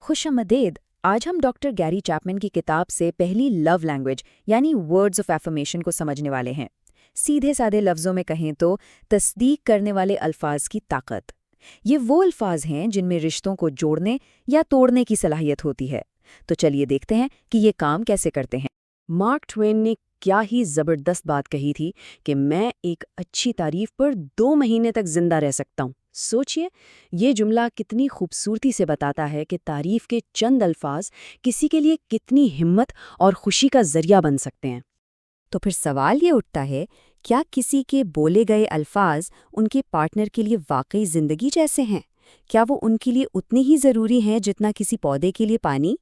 खुश आमदीद। आज हम डॉक्टर गैरी चैपमैन की किताब से पहली लव लैंग्वेज यानी वर्ड्स ऑफ एफर्मेशन को समझने वाले हैं। सीधे साधे लफ्ज़ों में कहें तो तस्दीक करने वाले अल्फाज की ताकत। ये वो अल्फाज हैं जिनमें रिश्तों को जोड़ने या तोड़ने की सलाहियत होती है। तो चलिए देखते हैं कि ये काम कैसे करते हैं। मार्क ट्वेन ने क्या ही ज़बरदस्त बात कही थी कि मैं एक अच्छी तारीफ पर 2 महीने तक जिंदा रह सकता हूँ। सोचिए, ये जुमला कितनी खूबसूरती से बताता है कि तारीफ के चंद अल्फाज किसी के लिए कितनी हिम्मत और खुशी का जरिया बन सकते हैं। तो फिर सवाल ये उठता है, क्या किसी के बोले गए अल्फाज उनके पार्टनर के लिए वाकई ज़िंदगी जैसे हैं? क्या वो उनके लिए उतने ही ज़रूरी हैं जितना किसी पौधे के लिए पानी?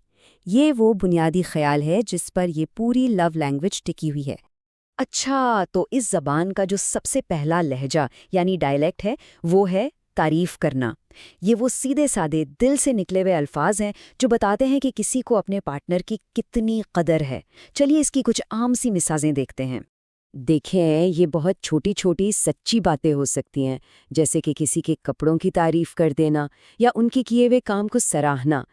ये वो बुनियादी ख्याल है जिस पर ये पूरी लव लैंग्वेज टिकी हुई है। अच्छा, तो इस ज़बान का जो सबसे पहला लहजा यानी डायलेक्ट है वो है तारीफ करना। ये वो सीधे साधे दिल से निकले हुए अल्फाज हैं जो बताते हैं कि किसी को अपने पार्टनर की कितनी कदर है। चलिए इसकी कुछ आम सी मिसालें देखते हैं। देखें, ये बहुत छोटी छोटी सच्ची बातें हो सकती हैं, जैसे कि किसी के कपड़ों की तारीफ कर देना या उनके किए हुए काम को सराहना।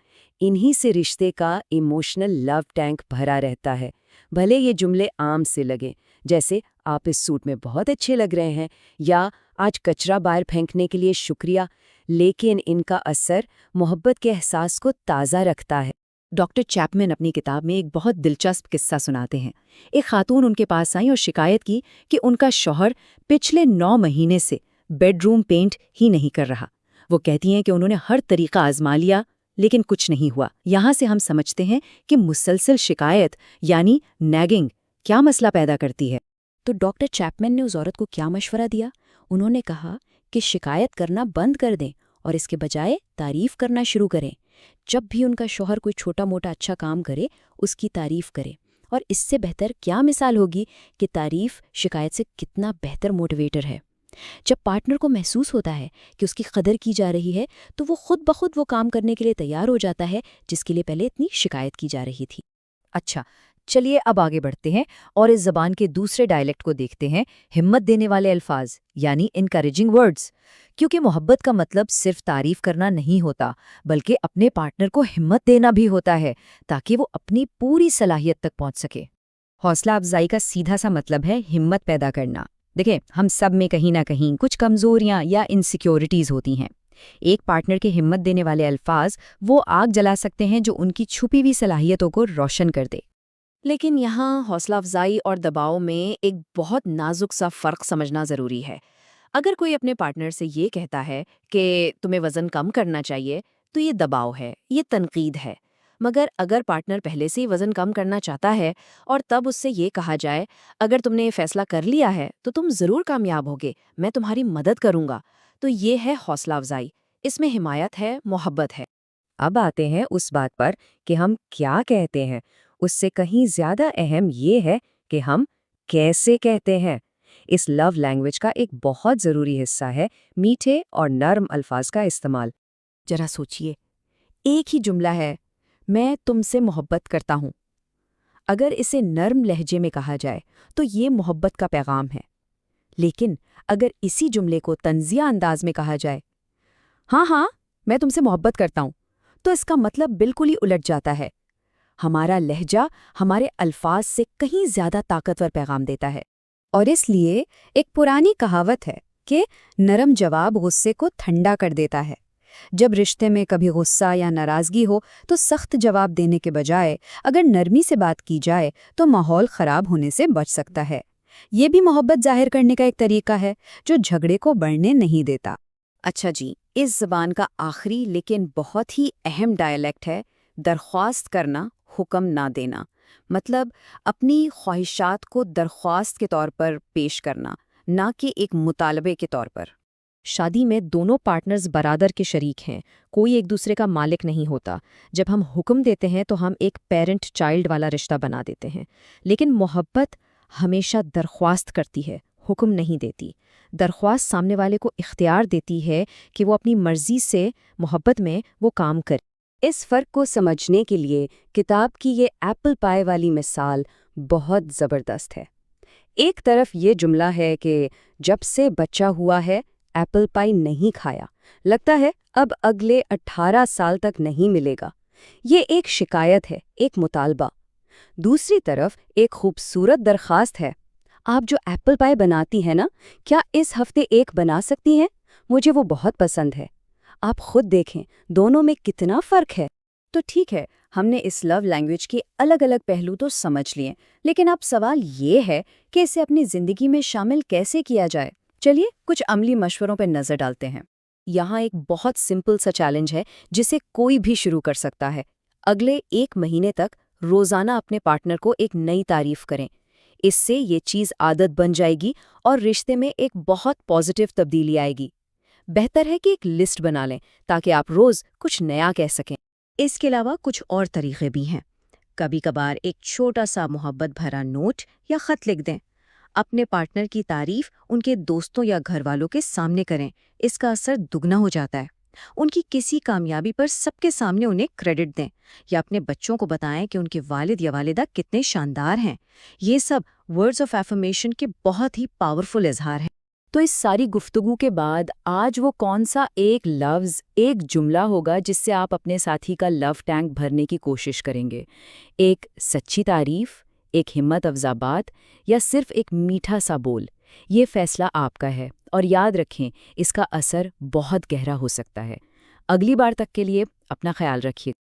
इन्हीं से रिश्ते का इमोशनल लव टैंक भरा रहता है। भले ये जुमले आम से लगे, जैसे आप इस सूट में बहुत अच्छे लग रहे हैं या आज कचरा बाहर फेंकने के लिए शुक्रिया, लेकिन इनका असर मोहब्बत के एहसास को ताज़ा रखता है। डॉक्टर चैपमैन अपनी किताब में एक बहुत दिलचस्प किस्सा सुनाते हैं। एक खातून उनके पास आई और शिकायत की कि उनका शौहर पिछले 9 महीने से बेडरूम पेंट ही नहीं कर रहा। वो कहती हैं कि उन्होंने हर तरीका आजमा लिया लेकिन कुछ नहीं हुआ। यहाँ से हम समझते हैं कि मुसलसल शिकायत यानी नैगिंग क्या मसला पैदा करती है। तो डॉक्टर चैपमैन ने उस औरत को क्या मशवरा दिया? उन्होंने कहा कि शिकायत करना बंद कर दें और इसके बजाय तारीफ करना शुरू करें। जब भी उनका शौहर कोई छोटा मोटा अच्छा काम करे, उसकी तारीफ करे। और इससे बेहतर क्या मिसाल होगी कि तारीफ शिकायत से कितना बेहतर मोटिवेटर है। जब पार्टनर को महसूस होता है कि उसकी कदर की जा रही है, तो वो खुद ब खुद वो काम करने के लिए तैयार हो जाता है जिसके लिए पहले इतनी शिकायत की जा रही थी। अच्छा, चलिए अब आगे बढ़ते हैं और इस ज़बान के दूसरे डायलेक्ट को देखते हैं, हिम्मत देने वाले अल्फाज यानी इनकरेजिंग वर्ड्स। क्योंकि मोहब्बत का मतलब सिर्फ तारीफ करना नहीं होता, बल्कि अपने पार्टनर को हिम्मत देना भी होता है ताकि वो अपनी पूरी सलाहियत तक पहुंच सके। हौसला अफजाई का सीधा सा मतलब है हिम्मत पैदा करना। देखिए, हम सब में कहीं ना कहीं कुछ कमजोरियां या इनसिक्योरिटीज होती हैं। एक पार्टनर के हिम्मत देने वाले अल्फाज वो आग जला सकते हैं जो उनकी छुपी हुई सलाहियतों को रोशन कर दे। लेकिन यहाँ हौसला अफजाई और दबाव में एक बहुत नाजुक सा फ़र्क समझना ज़रूरी है। अगर कोई अपने पार्टनर से ये कहता है कि तुम्हें वज़न कम करना चाहिए, तो ये दबाव है, ये तनकीद है। मगर अगर पार्टनर पहले से ही वज़न कम करना चाहता है और तब उससे ये कहा जाए, अगर तुमने ये फ़ैसला कर लिया है तो तुम ज़रूर कामयाब होगे, मैं तुम्हारी मदद करूँगा, तो ये है हौसला अफजाई। इसमें हिमायत है, मोहब्बत है। अब आते हैं उस बात पर कि हम क्या कहते हैं। उससे कहीं ज्यादा अहम ये है कि हम कैसे कहते हैं। इस लव लैंग्वेज का एक बहुत ज़रूरी हिस्सा है मीठे और नर्म अल्फाज का इस्तेमाल। जरा सोचिए, एक ही जुमला है, मैं तुमसे मोहब्बत करता हूँ। अगर इसे नर्म लहजे में कहा जाए तो ये मोहब्बत का पैगाम है। लेकिन अगर इसी जुमले को तंजिया अंदाज में कहा जाए, हाँ हाँ मैं तुमसे मोहब्बत करता हूँ, तो इसका मतलब बिल्कुल ही उलट जाता है। हमारा लहजा हमारे अल्फाज से कहीं ज्यादा ताकतवर पैगाम देता है। और इसलिए एक पुरानी कहावत है कि नरम जवाब गुस्से को ठंडा कर देता है। जब रिश्ते में कभी गुस्सा या नाराज़गी हो तो सख्त जवाब देने के बजाय अगर नरमी से बात की जाए तो माहौल ख़राब होने से बच सकता है। ये भी मोहब्बत जाहिर करने का एक तरीका है जो झगड़े को बढ़ने नहीं देता। अच्छा जी, इस ज़बान का आखिरी लेकिन बहुत ही अहम डायलेक्ट है दरख्वास्त करना, हुक्म ना देना। मतलब अपनी ख्वाहिशात को दरख्वास्त के तौर पर पेश करना, ना कि एक मुतालबे के तौर पर। शादी में दोनों पार्टनर्स बराबर के शरीक हैं, कोई एक दूसरे का मालिक नहीं होता। जब हम हुक्म देते हैं तो हम एक पेरेंट चाइल्ड वाला रिश्ता बना देते हैं। लेकिन मोहब्बत हमेशा दरख्वास्त करती है, हुक्म नहीं देती। दरख्वास्त सामने वाले को इख्तियार देती है कि वो अपनी मर्जी से मोहब्बत में वो काम करे। इस फ़र्क को समझने के लिए किताब की ये एप्पल पाई वाली मिसाल बहुत ज़बरदस्त है। एक तरफ ये जुमला है कि जब से बच्चा हुआ है एप्पल पाई नहीं खाया, लगता है अब अगले 18 साल तक नहीं मिलेगा। یہ ایک شکایت ہے، ایک مطالبہ۔ دوسری طرف ایک خوبصورت درخواست ہے، آپ جو ایپل پائی بناتی ہیں نا، کیا اس ہفتے ایک بنا سکتی ہیں؟ مجھے وہ بہت پسند ہے۔ آپ خود دیکھیں دونوں میں کتنا فرق ہے۔ تو ٹھیک ہے، ہم نے اس لو لینگویج کے الگ الگ پہلو تو سمجھ لیے، لیکن اب سوال یہ ہے کہ اسے اپنی زندگی میں شامل کیسے کیا جائے؟ چلیے کچھ عملی مشوروں پہ نظر ڈالتے ہیں۔ یہاں ایک بہت سمپل سا چیلنج ہے جسے کوئی بھی شروع کر سکتا ہے۔ اگلے 1 مہینے تک روزانہ اپنے پارٹنر کو ایک نئی تعریف کریں۔ اس سے یہ چیز عادت بن جائے گی اور رشتے میں ایک بہت پازیٹیو تبدیلی آئے گی۔ بہتر ہے کہ ایک لسٹ بنا لیں تاکہ آپ روز کچھ نیا کہہ سکیں۔ اس کے علاوہ کچھ اور طریقے بھی ہیں۔ کبھی کبھار ایک چھوٹا سا محبت بھرا نوٹ یا خط لکھ دیں۔ اپنے پارٹنر کی تعریف ان کے دوستوں یا گھر والوں کے سامنے کریں، اس کا اثر دگنا ہو جاتا ہے۔ ان کی کسی کامیابی پر سب کے سامنے انہیں کریڈٹ دیں، یا اپنے بچوں کو بتائیں کہ ان کے والد یا والدہ کتنے شاندار ہیں۔ یہ سب ورڈز آف ایفرمیشن کے بہت ہی پاورفل اظہار ہیں۔ تو اس ساری گفتگو کے بعد آج وہ کون سا ایک لفظ، ایک جملہ ہوگا جس سے آپ اپنے ساتھی کا لو ٹینک بھرنے کی کوشش کریں گے؟ ایک سچی تعریف، ایک ہمت افزا بات، یا صرف ایک میٹھا سا بول؟ یہ فیصلہ آپ کا ہے، اور یاد رکھیں اس کا اثر بہت گہرا ہو سکتا ہے۔ اگلی بار تک کے لیے اپنا خیال رکھیے۔